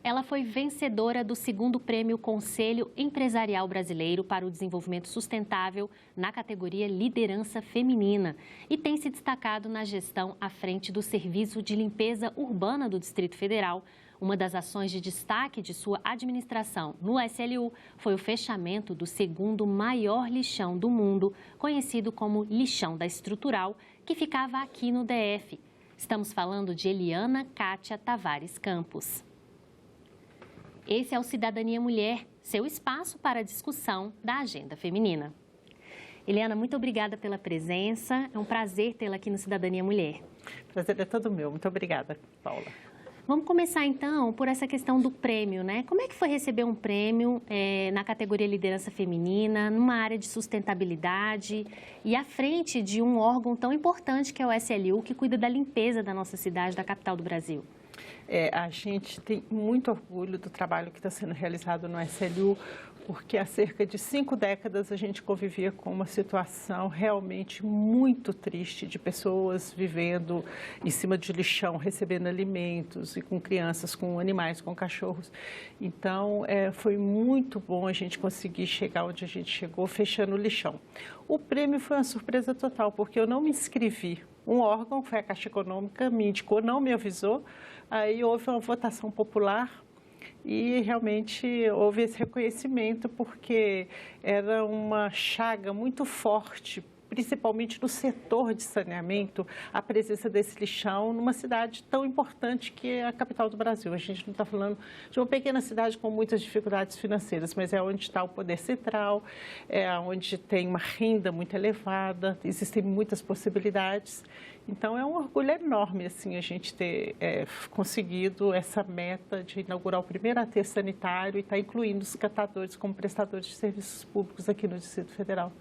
Ela foi vencedora do 2º Prêmio Conselho Empresarial Brasileiro para o Desenvolvimento Sustentável na categoria Liderança Feminina e tem se destacado na gestão à frente do Serviço de Limpeza Urbana do Distrito Federal. Uma das ações de destaque de sua administração no SLU foi o fechamento do 2º maior lixão do mundo, conhecido como Lixão da Estrutural, que ficava aqui no DF. Estamos falando de Eliana Kátia Tavares Campos. Esse é o Cidadania Mulher, seu espaço para a discussão da agenda feminina. Eliana, muito obrigada pela presença. É um prazer tê-la aqui no Cidadania Mulher. Prazer é todo meu. Muito obrigada, Paula. Vamos começar, então, por essa questão do prêmio, né? Como é que foi receber um prêmio na categoria Liderança Feminina, numa área de sustentabilidade e à frente de um órgão tão importante que é o SLU, que cuida da limpeza da nossa cidade, da capital do Brasil? A gente tem muito orgulho do trabalho que está sendo realizado no SLU, porque há cerca de 5 décadas a gente convivia com uma situação realmente muito triste de pessoas vivendo em cima de lixão, recebendo alimentos, e com crianças, com animais, com cachorros. Então, foi muito bom a gente conseguir chegar onde a gente chegou, fechando o lixão. O prêmio foi uma surpresa total, porque eu não me inscrevi. Um órgão, que foi a Caixa Econômica, me indicou, não me avisou. Aí houve uma votação popular e realmente houve esse reconhecimento porque era uma chaga muito forte, principalmente no setor de saneamento, a presença desse lixão numa cidade tão importante que é a capital do Brasil. A gente não está falando de uma pequena cidade com muitas dificuldades financeiras, mas é onde está o poder central, é onde tem uma renda muito elevada, existem muitas possibilidades. Então, é um orgulho enorme assim, a gente ter conseguido essa meta de inaugurar o primeiro aterro sanitário e estar incluindo os catadores como prestadores de serviços públicos aqui no Distrito Federal.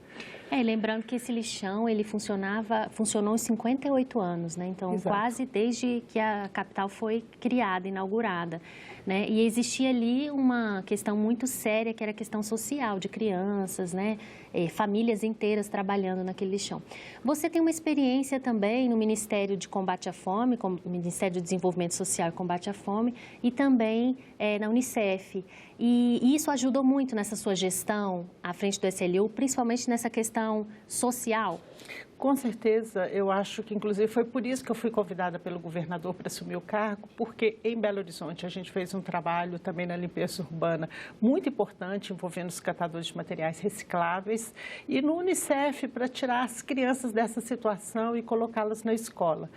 Lembrando que esse lixão, ele funcionou em 58 anos, né? Então, Exato. Quase desde que a capital foi criada, inaugurada, né? E existia ali uma questão muito séria, que era a questão social de crianças, né? Famílias inteiras trabalhando naquele lixão. Você tem uma experiência também no Ministério de Combate à Fome, o Ministério do Desenvolvimento Social e Combate à Fome, e também na Unicef. E isso ajudou muito nessa sua gestão à frente do SLU, principalmente nessa questão social? Com certeza, eu acho que inclusive foi por isso que eu fui convidada pelo governador para assumir o cargo, porque em Belo Horizonte a gente fez um trabalho também na limpeza urbana muito importante, envolvendo os catadores de materiais recicláveis, e no Unicef para tirar as crianças dessa situação e colocá-las na escola.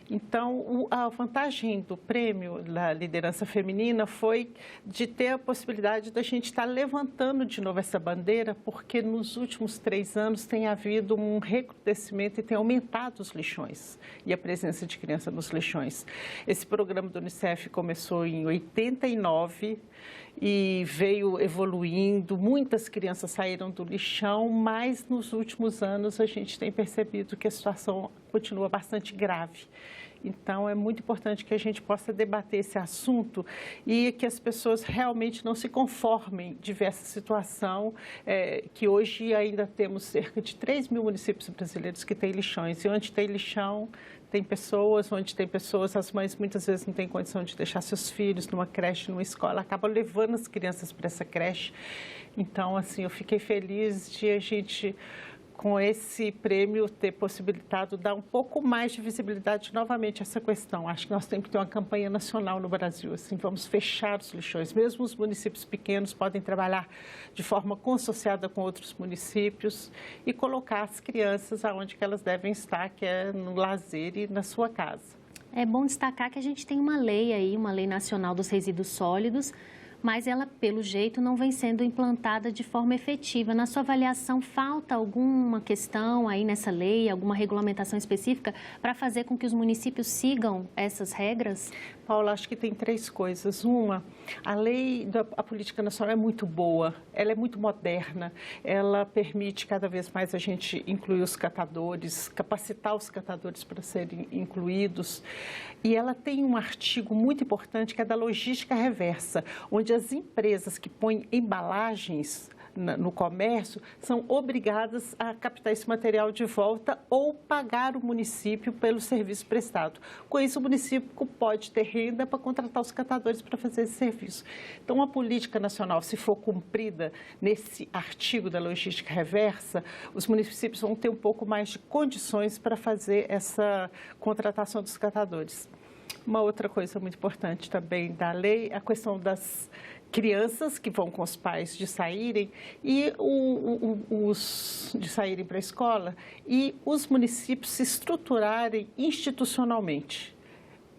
Então, a vantagem do prêmio da liderança feminina foi de ter a possibilidade da gente estar levantando de novo essa bandeira, porque nos últimos 3 anos tem havido um recrudescimento e tem aumentado os lixões e a presença de criança nos lixões. Esse programa do Unicef começou em 89 e veio evoluindo, muitas crianças saíram do lixão, mas nos últimos anos a gente tem percebido que a situação continua bastante grave. Então, é muito importante que a gente possa debater esse assunto e que as pessoas realmente não se conformem de ver essa situação, que hoje ainda temos cerca de 3 mil municípios brasileiros que têm lixões. E onde tem lixão, tem pessoas, onde tem pessoas, as mães muitas vezes não têm condição de deixar seus filhos numa creche, numa escola, acabam levando as crianças para essa creche. Então, assim, eu fiquei feliz de a gente, com esse prêmio, ter possibilitado dar um pouco mais de visibilidade novamente a essa questão. Acho que nós temos que ter uma campanha nacional no Brasil, assim, vamos fechar os lixões. Mesmo os municípios pequenos podem trabalhar de forma consociada com outros municípios e colocar as crianças aonde que elas devem estar, que é no lazer e na sua casa. É bom destacar que a gente tem uma lei aí, uma lei nacional dos resíduos sólidos, mas ela, pelo jeito, não vem sendo implantada de forma efetiva. Na sua avaliação, falta alguma questão aí nessa lei, alguma regulamentação específica para fazer com que os municípios sigam essas regras? Paula, acho que tem 3 coisas. Uma, a lei da política nacional é muito boa, ela é muito moderna, ela permite cada vez mais a gente incluir os catadores, capacitar os catadores para serem incluídos. E ela tem um artigo muito importante que é da logística reversa, onde as empresas que põem embalagens no comércio são obrigadas a captar esse material de volta ou pagar o município pelo serviço prestado. Com isso, o município pode ter renda para contratar os catadores para fazer esse serviço. Então, a política nacional, se for cumprida nesse artigo da logística reversa, os municípios vão ter um pouco mais de condições para fazer essa contratação dos catadores. Uma outra coisa muito importante também da lei, a questão das crianças que vão com os pais de saírem de saírem para a escola e os municípios se estruturarem institucionalmente.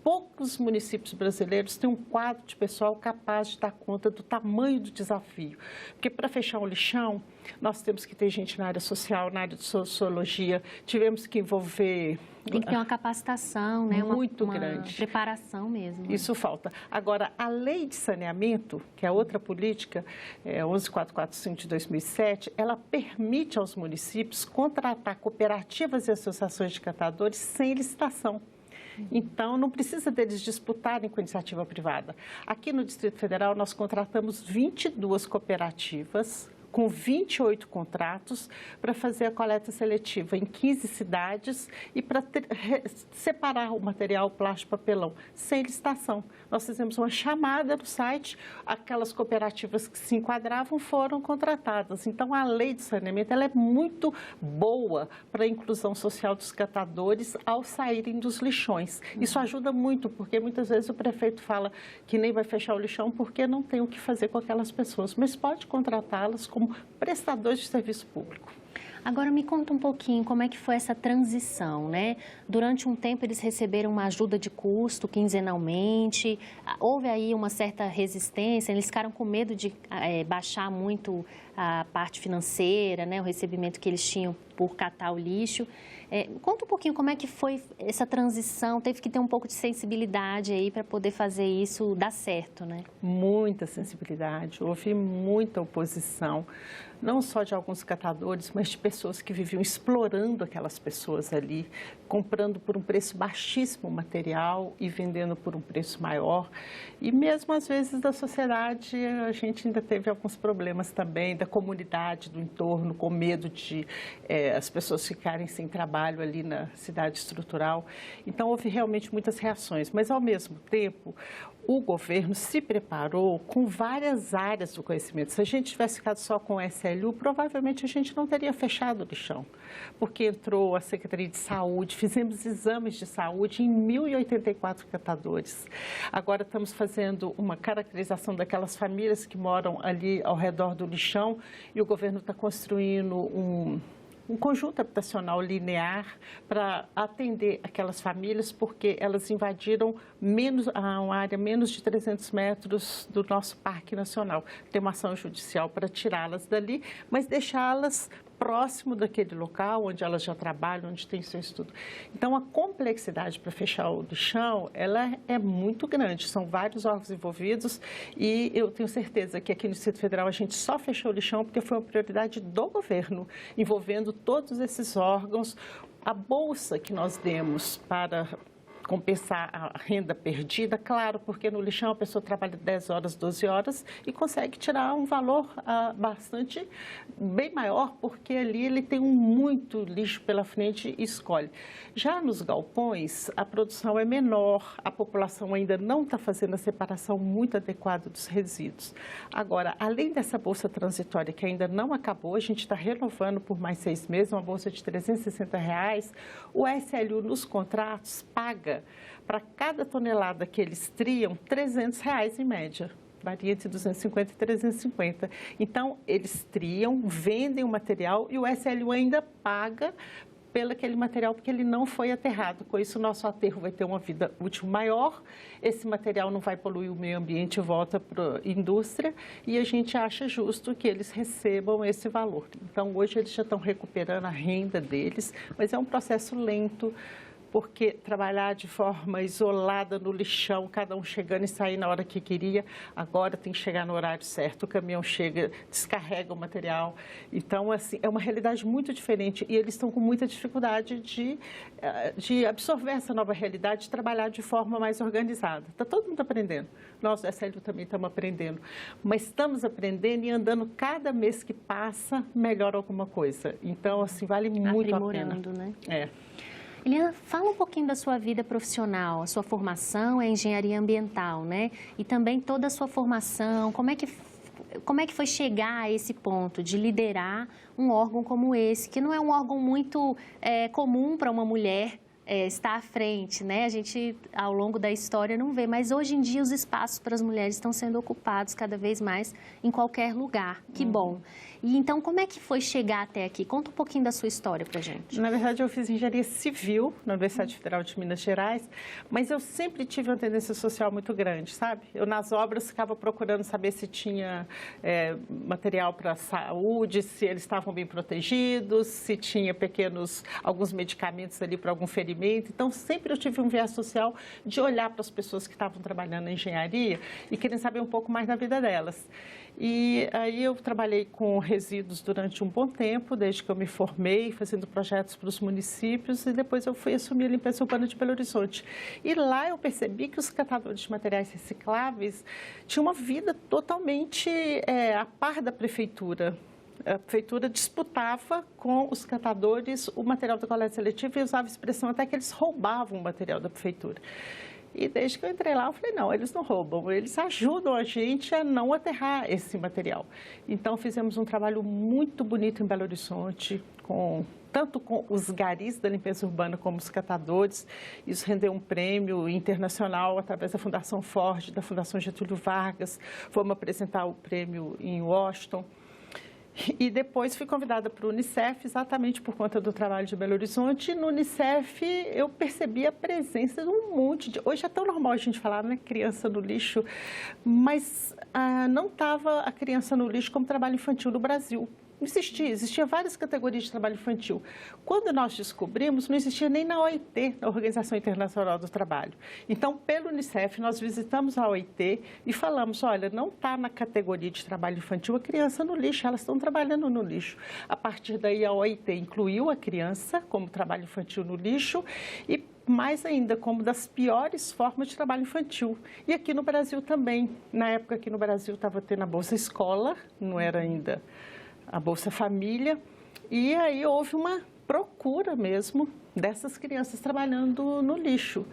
Poucos municípios brasileiros têm um quadro de pessoal capaz de dar conta do tamanho do desafio. Porque para fechar um lixão, nós temos que ter gente na área social, na área de sociologia, tivemos que envolver... Tem que ter uma capacitação, né? Muito uma grande. Preparação mesmo. Né? Isso falta. Agora, a lei de saneamento, que é outra política, 11445 de 2007, ela permite aos municípios contratar cooperativas e associações de catadores sem licitação. Então, não precisa deles disputarem com a iniciativa privada. Aqui no Distrito Federal, nós contratamos 22 cooperativas com 28 contratos para fazer a coleta seletiva em 15 cidades e para separar o material plástico papelão sem licitação. Nós fizemos uma chamada no site, aquelas cooperativas que se enquadravam foram contratadas. Então, a lei de saneamento ela é muito boa para a inclusão social dos catadores ao saírem dos lixões. Isso ajuda muito, porque muitas vezes o prefeito fala que nem vai fechar o lixão porque não tem o que fazer com aquelas pessoas, mas pode contratá-las como prestadores de serviço público. Agora, me conta um pouquinho como é que foi essa transição, né? Durante um tempo, eles receberam uma ajuda de custo quinzenalmente, houve aí uma certa resistência, eles ficaram com medo de baixar muito a parte financeira, né? O recebimento que eles tinham por catar o lixo. Conta um pouquinho como é que foi essa transição, teve que ter um pouco de sensibilidade aí para poder fazer isso dar certo, né? Muita sensibilidade, houve muita oposição, não só de alguns catadores, mas de pessoas que viviam explorando aquelas pessoas ali, comprando por um preço baixíssimo o material e vendendo por um preço maior. E mesmo às vezes da sociedade, a gente ainda teve alguns problemas também, da comunidade, do entorno, com medo de as pessoas ficarem sem trabalho ali na cidade estrutural. Então, houve realmente muitas reações, mas ao mesmo tempo, o governo se preparou com várias áreas do conhecimento. Se a gente tivesse ficado só com o SLU, provavelmente a gente não teria fechado o lixão, porque entrou a Secretaria de Saúde, fizemos exames de saúde em 1.084 catadores. Agora estamos fazendo uma caracterização daquelas famílias que moram ali ao redor do lixão e o governo está construindo um conjunto habitacional linear para atender aquelas famílias, porque elas invadiram uma área menos de 300 metros do nosso Parque Nacional. Tem uma ação judicial para tirá-las dali, mas deixá-las próximo daquele local onde elas já trabalham, onde tem seu estudo. Então, a complexidade para fechar o lixão, ela é muito grande. São vários órgãos envolvidos e eu tenho certeza que aqui no Distrito Federal a gente só fechou o lixão porque foi uma prioridade do governo, envolvendo todos esses órgãos. A bolsa que nós demos para compensar a renda perdida, claro, porque no lixão a pessoa trabalha 10 horas, 12 horas e consegue tirar um valor bem maior, porque ali ele tem muito lixo pela frente e escolhe. Já nos galpões, a produção é menor, a população ainda não está fazendo a separação muito adequada dos resíduos. Agora, além dessa bolsa transitória que ainda não acabou, a gente está renovando por mais 6 meses, uma bolsa de R$360, o SLU nos contratos paga para cada tonelada que eles triam, R$300 em média. Varia entre 250 e 350. Então, eles triam, vendem o material e o SLU ainda paga pelo aquele material porque ele não foi aterrado. Com isso, o nosso aterro vai ter uma vida útil maior, esse material não vai poluir o meio ambiente e volta para a indústria e a gente acha justo que eles recebam esse valor. Então, hoje eles já estão recuperando a renda deles, mas é um processo lento, porque trabalhar de forma isolada no lixão, cada um chegando e saindo na hora que queria, agora tem que chegar no horário certo, o caminhão chega, descarrega o material. Então, assim, é uma realidade muito diferente e eles estão com muita dificuldade de absorver essa nova realidade, de trabalhar de forma mais organizada. Está todo mundo aprendendo. Nós, da SLU, também estamos aprendendo. Mas estamos aprendendo e andando cada mês que passa, melhora alguma coisa. Então, assim, vale muito a pena. Aprimorando, né? É. Eliana, fala um pouquinho da sua vida profissional. A sua formação é engenharia ambiental, né? E também toda a sua formação, como é que foi chegar a esse ponto de liderar um órgão como esse, que não é um órgão muito comum para uma mulher estar à frente, né? A gente, ao longo da história, não vê, mas hoje em dia os espaços para as mulheres estão sendo ocupados cada vez mais em qualquer lugar. Que bom. E então, como é que foi chegar até aqui? Conta um pouquinho da sua história para a gente. Na verdade, eu fiz engenharia civil na Universidade Federal de Minas Gerais, mas eu sempre tive uma tendência social muito grande, sabe? Eu, nas obras, ficava procurando saber se tinha material para saúde, se eles estavam bem protegidos, se tinha alguns medicamentos ali para algum ferimento. Então, sempre eu tive um viés social de olhar para as pessoas que estavam trabalhando na engenharia e querer saber um pouco mais da vida delas. E aí eu trabalhei com resíduos durante um bom tempo, desde que eu me formei, fazendo projetos para os municípios, e depois eu fui assumir a limpeza urbana de Belo Horizonte. E lá eu percebi que os catadores de materiais recicláveis tinham uma vida totalmente a par da prefeitura. A prefeitura disputava com os catadores o material da coleta seletiva e usava a expressão até que eles roubavam o material da prefeitura. E desde que eu entrei lá, eu falei, não, eles não roubam, eles ajudam a gente a não aterrar esse material. Então, fizemos um trabalho muito bonito em Belo Horizonte, tanto com os garis da limpeza urbana como os catadores. Isso rendeu um prêmio internacional através da Fundação Ford, da Fundação Getúlio Vargas. Fomos apresentar o prêmio em Washington. E depois fui convidada para o Unicef, exatamente por conta do trabalho de Belo Horizonte. E no Unicef eu percebi a presença de um monte de... Hoje é tão normal a gente falar, né, criança no lixo, mas não estava a criança no lixo como trabalho infantil no Brasil. Não existia várias categorias de trabalho infantil. Quando nós descobrimos, não existia nem na OIT, na Organização Internacional do Trabalho. Então, pelo Unicef, nós visitamos a OIT e falamos, olha, não está na categoria de trabalho infantil a criança no lixo, elas estão trabalhando no lixo. A partir daí, a OIT incluiu a criança como trabalho infantil no lixo e, mais ainda, como das piores formas de trabalho infantil. E aqui no Brasil também. Na época, aqui no Brasil, estava tendo a Bolsa Escola, não era ainda a Bolsa Família, e aí houve uma procura mesmo dessas crianças trabalhando no lixo.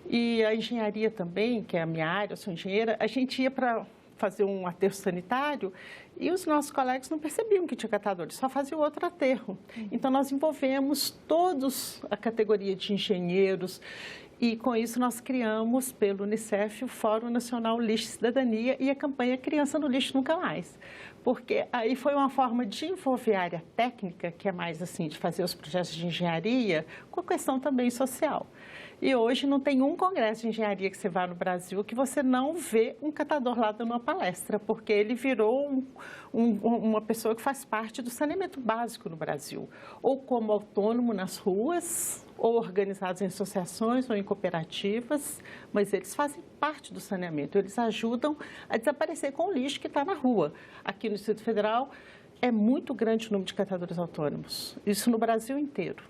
E a engenharia também, que é a minha área, eu sou engenheira, a gente ia para fazer um aterro sanitário e os nossos colegas não percebiam que tinha catadores, só fazia outro aterro. Então, nós envolvemos todos a categoria de engenheiros e, com isso, nós criamos, pelo Unicef, o Fórum Nacional Lixo e Cidadania e a campanha Criança no Lixo Nunca Mais. Porque aí foi uma forma de envolver a área técnica, que é mais assim, de fazer os projetos de engenharia, com a questão também social. E hoje não tem um congresso de engenharia que você vá no Brasil que você não vê um catador lá dando uma palestra, porque ele virou uma pessoa que faz parte do saneamento básico no Brasil, ou como autônomo nas ruas, ou organizados em associações ou em cooperativas, mas eles fazem parte do saneamento, eles ajudam a desaparecer com o lixo que está na rua. Aqui no Distrito Federal é muito grande o número de catadores autônomos, isso no Brasil inteiro.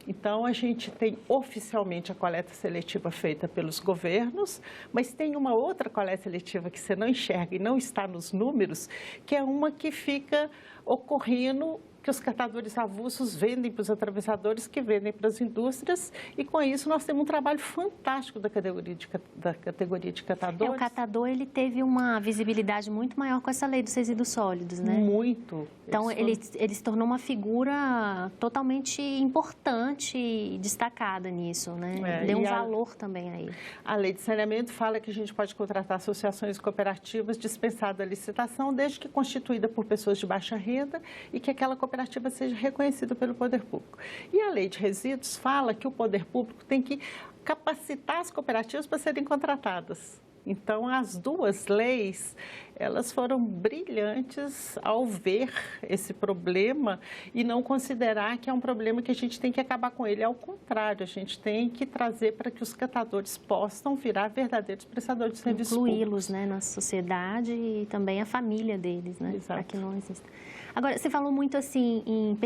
Então, a gente tem oficialmente a coleta seletiva feita pelos governos, mas tem uma outra coleta seletiva que você não enxerga e não está nos números, que é uma que fica ocorrendo, que os catadores avulsos vendem para os atravessadores, que vendem para as indústrias, e com isso nós temos um trabalho fantástico da categoria de catadores. O catador, ele teve uma visibilidade muito maior com essa lei dos resíduos sólidos, né? Muito. Então, ele se tornou uma figura totalmente importante e destacada nisso, né? Deu um valor também aí. A lei de saneamento fala que a gente pode contratar associações cooperativas dispensada a licitação, desde que constituída por pessoas de baixa renda e que aquela cooperativa seja reconhecida pelo poder público. E a lei de resíduos fala que o poder público tem que capacitar as cooperativas para serem contratadas. Então, as duas leis, elas foram brilhantes ao ver esse problema e não considerar que é um problema que a gente tem que acabar com ele. Ao contrário, a gente tem que trazer para que os catadores possam virar verdadeiros prestadores de serviços públicos. Incluí-los, né, na sociedade e também a família deles, né? Exato. Para que não exista. Agora, você falou muito assim em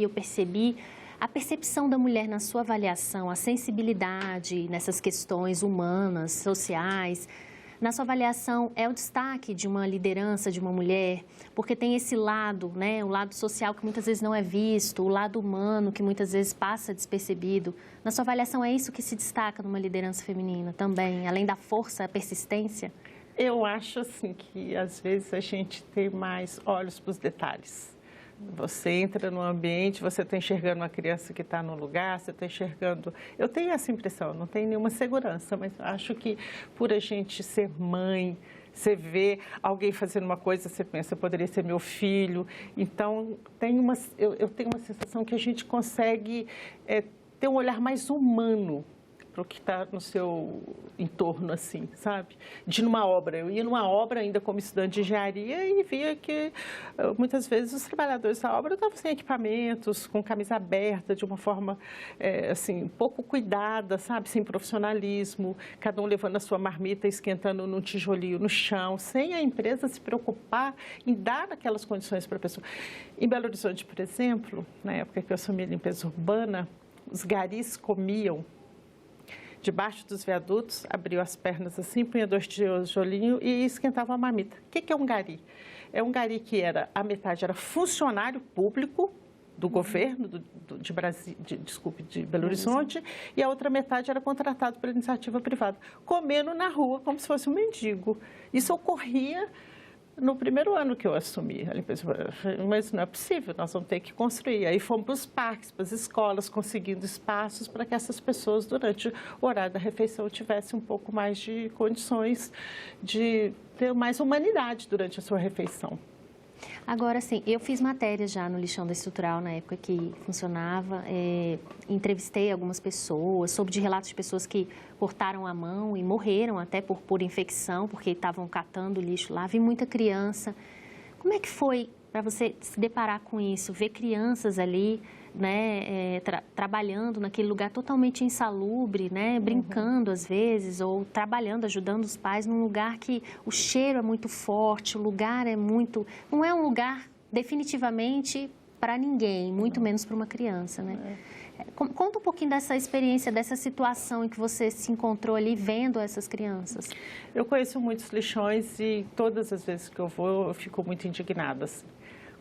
eu percebi. A percepção da mulher na sua avaliação, a sensibilidade nessas questões humanas, sociais, na sua avaliação é o destaque de uma liderança, de uma mulher? Porque tem esse lado, né, o lado social que muitas vezes não é visto, o lado humano que muitas vezes passa despercebido. Na sua avaliação é isso que se destaca numa liderança feminina também, além da força, a persistência? Eu acho assim que às vezes a gente tem mais olhos para os detalhes. Você entra no ambiente, você está enxergando uma criança que está no lugar, você está enxergando... Eu tenho essa impressão, não tenho nenhuma segurança, mas acho que por a gente ser mãe, você vê alguém fazendo uma coisa, você pensa, poderia ser meu filho. Então, eu tenho uma sensação que a gente consegue ter um olhar mais humano para o que está no seu entorno, assim, sabe? De numa obra. Eu ia numa obra ainda como estudante de engenharia e via que muitas vezes os trabalhadores da obra estavam sem equipamentos, com camisa aberta, de uma forma, assim, pouco cuidada, sabe? Sem profissionalismo, cada um levando a sua marmita, esquentando num tijolinho no chão, sem a empresa se preocupar em dar aquelas condições para a pessoa. Em Belo Horizonte, por exemplo, na época que eu assumi a limpeza urbana, os garis comiam debaixo dos viadutos, abriu as pernas assim, punha 2 tijolinhos e esquentava a marmita. O que é um gari? É um gari que a metade era funcionário público do governo de Belo Horizonte e a outra metade era contratado pela iniciativa privada, comendo na rua como se fosse um mendigo. Isso ocorria no primeiro ano que eu assumi a limpeza, mas não é possível, nós vamos ter que construir. Aí fomos para os parques, para as escolas, conseguindo espaços para que essas pessoas, durante o horário da refeição, tivessem um pouco mais de condições de ter mais humanidade durante a sua refeição. Agora, sim, eu fiz matéria já no Lixão da Estrutural, na época que funcionava, entrevistei algumas pessoas, soube de relatos de pessoas que cortaram a mão e morreram até por infecção, porque estavam catando lixo lá, vi muita criança. Como é que foi para você se deparar com isso, ver crianças ali, né, trabalhando naquele lugar totalmente insalubre, né, brincando às vezes, ou trabalhando, ajudando os pais num lugar que o cheiro é muito forte, o lugar é muito... Não é um lugar definitivamente para ninguém, muito menos para uma criança, né? Conta um pouquinho dessa experiência, dessa situação em que você se encontrou ali vendo essas crianças. Eu conheço muitos lixões e todas as vezes que eu vou, eu fico muito indignada, assim.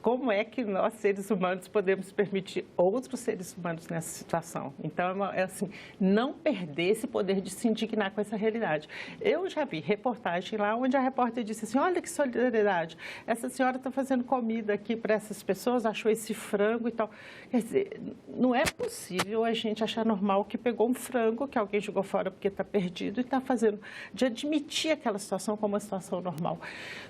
Como é que nós, seres humanos, podemos permitir outros seres humanos nessa situação? Então, é assim, não perder esse poder de se indignar com essa realidade. Eu já vi reportagem lá onde a repórter disse assim, olha que solidariedade, essa senhora está fazendo comida aqui para essas pessoas, achou esse frango e tal. Quer dizer, não é possível a gente achar normal que pegou um frango que alguém jogou fora porque está perdido e está fazendo, de admitir aquela situação como uma situação normal.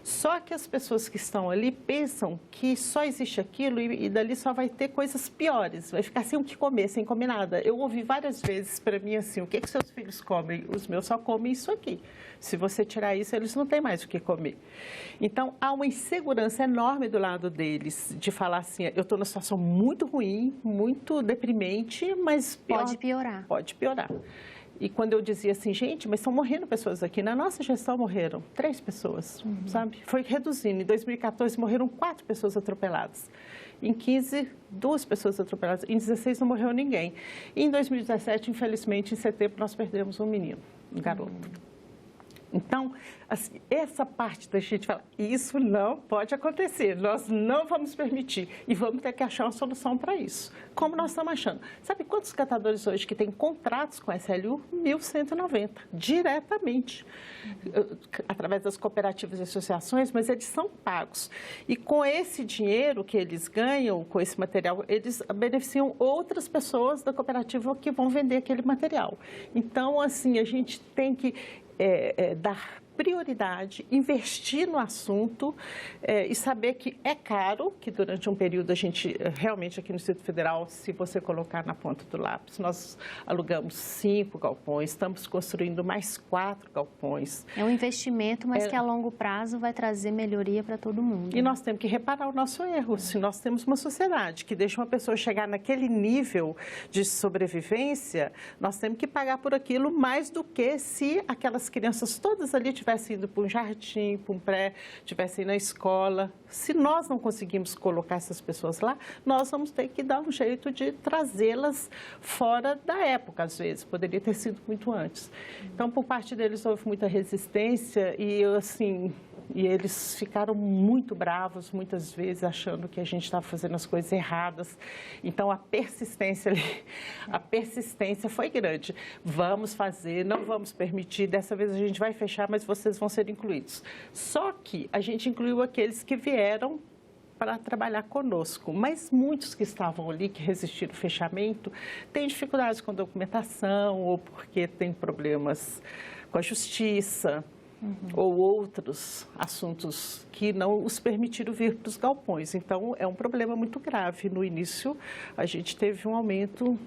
Só que as pessoas que estão ali pensam que só existe aquilo e dali só vai ter coisas piores, vai ficar sem o que comer, sem comer nada. Eu ouvi várias vezes para mim assim, o que seus filhos comem? Os meus só comem isso aqui. Se você tirar isso, eles não têm mais o que comer. Então, há uma insegurança enorme do lado deles, de falar assim, eu estou numa situação muito ruim, muito deprimente, mas... Pode piorar. Pode piorar. E quando eu dizia assim, gente, mas estão morrendo pessoas aqui. Na nossa gestão morreram 3 pessoas, sabe? Foi reduzindo. Em 2014 morreram 4 pessoas atropeladas. Em 15, 2 pessoas atropeladas. Em 16 não morreu ninguém. E em 2017, infelizmente, em setembro, nós perdemos um menino, um garoto. Então, assim, essa parte da gente fala, isso não pode acontecer, nós não vamos permitir e vamos ter que achar uma solução para isso. Como nós estamos achando? Sabe quantos catadores hoje que têm contratos com a SLU? 1.190, diretamente, através das cooperativas e associações, mas eles são pagos. E com esse dinheiro que eles ganham, com esse material, eles beneficiam outras pessoas da cooperativa que vão vender aquele material. Então, assim, a gente tem que dar prioridade, investir no assunto e saber que é caro, que durante um período a gente, realmente aqui no Distrito Federal, se você colocar na ponta do lápis, nós alugamos 5 galpões, estamos construindo mais 4 galpões. É um investimento, mas que a longo prazo vai trazer melhoria para todo mundo. E nós temos que reparar o nosso erro. Se nós temos uma sociedade que deixa uma pessoa chegar naquele nível de sobrevivência, nós temos que pagar por aquilo mais do que se aquelas crianças todas ali tivessem ido para um jardim, para um pré, tivessem na escola. Se nós não conseguimos colocar essas pessoas lá, nós vamos ter que dar um jeito de trazê-las fora da época, às vezes. Poderia ter sido muito antes. Então, por parte deles, houve muita resistência e, assim, e eles ficaram muito bravos, muitas vezes, achando que a gente estava fazendo as coisas erradas. Então, a persistência foi grande. Vamos fazer, não vamos permitir, dessa vez a gente vai fechar, mas vocês vão ser incluídos. Só que a gente incluiu aqueles que vieram para trabalhar conosco, mas muitos que estavam ali, que resistiram ao fechamento, têm dificuldades com documentação ou porque têm problemas com a justiça. Ou outros assuntos que não os permitiram vir para os galpões. Então, é um problema muito grave. No início, a gente teve um aumento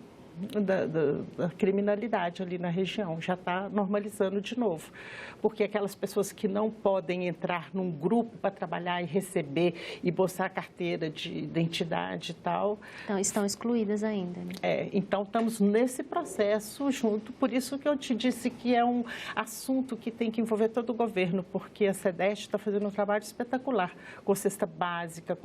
da criminalidade ali na região, já está normalizando de novo, porque aquelas pessoas que não podem entrar num grupo para trabalhar e receber e mostrar a carteira de identidade e tal... Então, estão excluídas ainda. Né? Então, estamos nesse processo junto, por isso que eu te disse que é um assunto que tem que envolver todo o governo, porque a SEDEST está fazendo um trabalho espetacular, com cesta básica,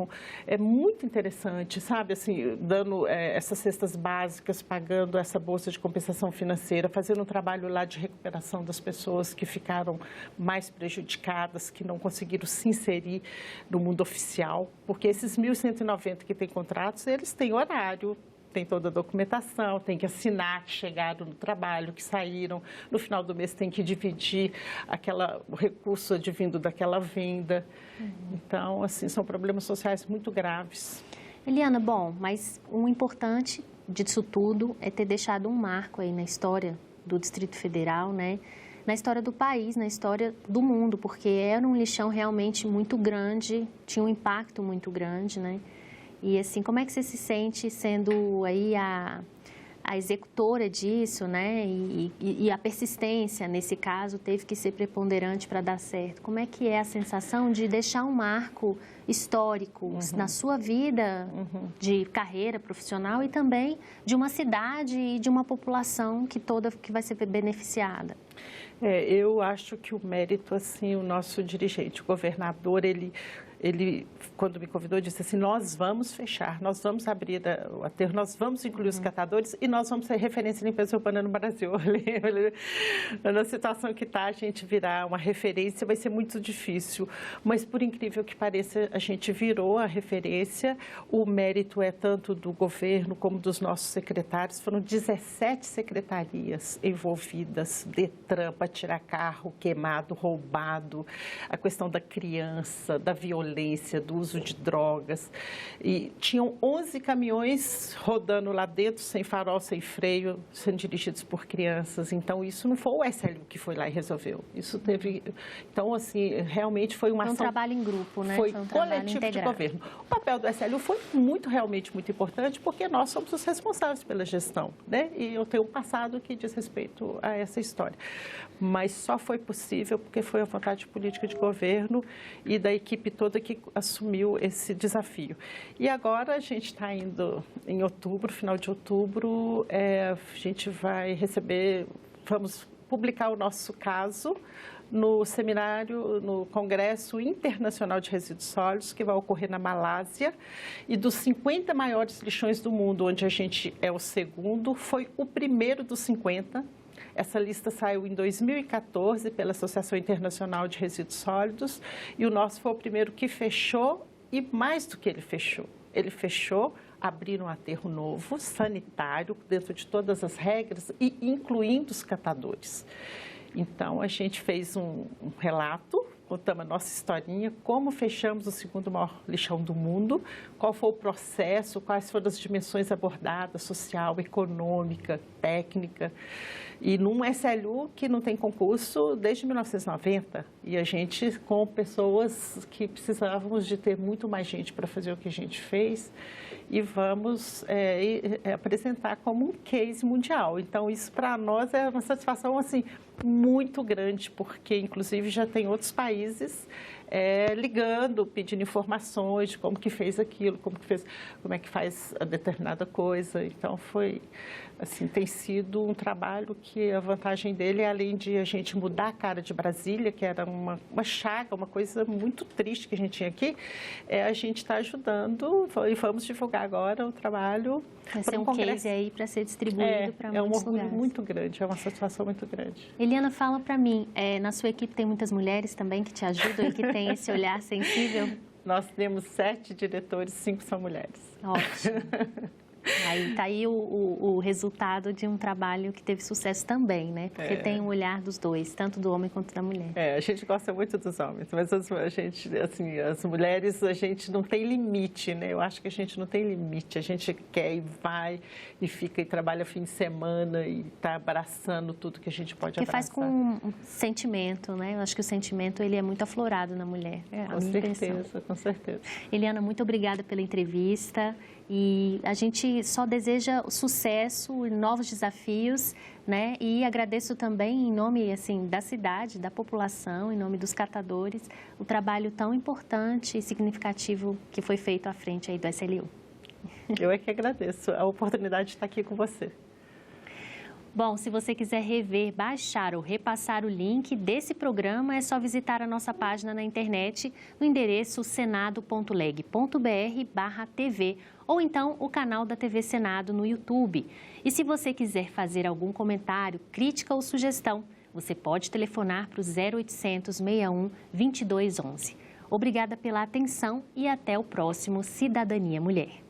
é muito interessante, sabe, assim, dando essas cestas básicas, pagando essa bolsa de compensação financeira, fazendo um trabalho lá de recuperação das pessoas que ficaram mais prejudicadas, que não conseguiram se inserir no mundo oficial, porque esses 1.190 que têm contratos, eles têm horário, tem toda a documentação, tem que assinar que chegaram no trabalho, que saíram, no final do mês tem que dividir o recurso advindo daquela venda. Então, assim, são problemas sociais muito graves. Eliana, bom, mas o importante disso tudo é ter deixado um marco aí na história do Distrito Federal, né? Na história do país, na história do mundo, porque era um lixão realmente muito grande, tinha um impacto muito grande, né? E assim, como é que você se sente sendo aí a executora disso, né? E a persistência, nesse caso, teve que ser preponderante para dar certo. Como é que é a sensação de deixar um marco histórico na sua vida de carreira profissional e também de uma cidade e de uma população que vai ser beneficiada? Eu acho que o mérito, assim, o nosso dirigente, o governador, ele, quando me convidou, disse assim, nós vamos fechar, nós vamos abrir o aterro, nós vamos incluir os catadores e nós vamos ser referência em limpeza urbana no Brasil. Na situação que está, a gente virar uma referência vai ser muito difícil, mas por incrível que pareça, a gente virou a referência, o mérito é tanto do governo como dos nossos secretários, foram 17 secretarias envolvidas, DETRAN, para tirar carro queimado, roubado, a questão da criança, da violência, do uso de drogas. E tinham 11 caminhões rodando lá dentro, sem farol, sem freio, sendo dirigidos por crianças. Então, isso não foi o SLU que foi lá e resolveu. Isso teve... Então, assim, realmente foi uma ação... Foi um trabalho em grupo, né? Foi um coletivo de governo. O papel do SLU foi realmente muito importante, porque nós somos os responsáveis pela gestão, né? E eu tenho um passado que diz respeito a essa história. Mas só foi possível porque foi a vontade política de governo e da equipe toda que assumiu esse desafio. E agora a gente está indo em outubro, final de outubro, a gente vai vamos publicar o nosso caso no seminário, no Congresso Internacional de Resíduos Sólidos, que vai ocorrer na Malásia. E dos 50 maiores lixões do mundo, onde a gente é o segundo, foi o primeiro dos 50. Essa lista saiu em 2014 pela Associação Internacional de Resíduos Sólidos e o nosso foi o primeiro que fechou e mais do que ele fechou, abriram um aterro novo, sanitário, dentro de todas as regras e incluindo os catadores. Então, a gente fez um relato contamos a nossa historinha, como fechamos o segundo maior lixão do mundo, qual foi o processo, quais foram as dimensões abordadas, social, econômica, técnica. E num SLU que não tem concurso desde 1990, e a gente com pessoas que precisávamos de ter muito mais gente para fazer o que a gente fez, e vamos apresentar como um case mundial. Então, isso para nós é uma satisfação assim, muito grande, porque inclusive já tem outros países ligando, pedindo informações de como que fez aquilo, como é que faz a determinada coisa. Então, assim, tem sido um trabalho que a vantagem dele é, além de a gente mudar a cara de Brasília, que era uma chaga, uma coisa muito triste que a gente tinha aqui, a gente está ajudando e vamos divulgar agora o trabalho. Vai ser um case aí para ser distribuído para muitos lugares. É um orgulho muito grande, é uma satisfação muito grande. Eliana, fala para mim, na sua equipe tem muitas mulheres também que te ajudam e que têm esse olhar sensível? Nós temos 7 diretores, 5 são mulheres. Ótimo. Aí está aí o resultado de um trabalho que teve sucesso também, né? Porque tem um olhar dos dois, tanto do homem quanto da mulher. A gente gosta muito dos homens, mas a gente, assim, as mulheres, a gente não tem limite, né? Eu acho que a gente não tem limite, a gente quer e vai e fica e trabalha fim de semana e está abraçando tudo que a gente pode abraçar. Porque faz com um sentimento, né? Eu acho que o sentimento ele é muito aflorado na mulher. Com certeza, com certeza. Eliana, muito obrigada pela entrevista. E a gente só deseja sucesso e novos desafios, né? E agradeço também, em nome assim, da cidade, da população, em nome dos catadores, o trabalho tão importante e significativo que foi feito à frente aí do SLU. Eu é que agradeço a oportunidade de estar aqui com você. Bom, se você quiser rever, baixar ou repassar o link desse programa, é só visitar a nossa página na internet no endereço senado.leg.br/TV ou então o canal da TV Senado no YouTube. E se você quiser fazer algum comentário, crítica ou sugestão, você pode telefonar para o 0800 61 2211. Obrigada pela atenção e até o próximo Cidadania Mulher.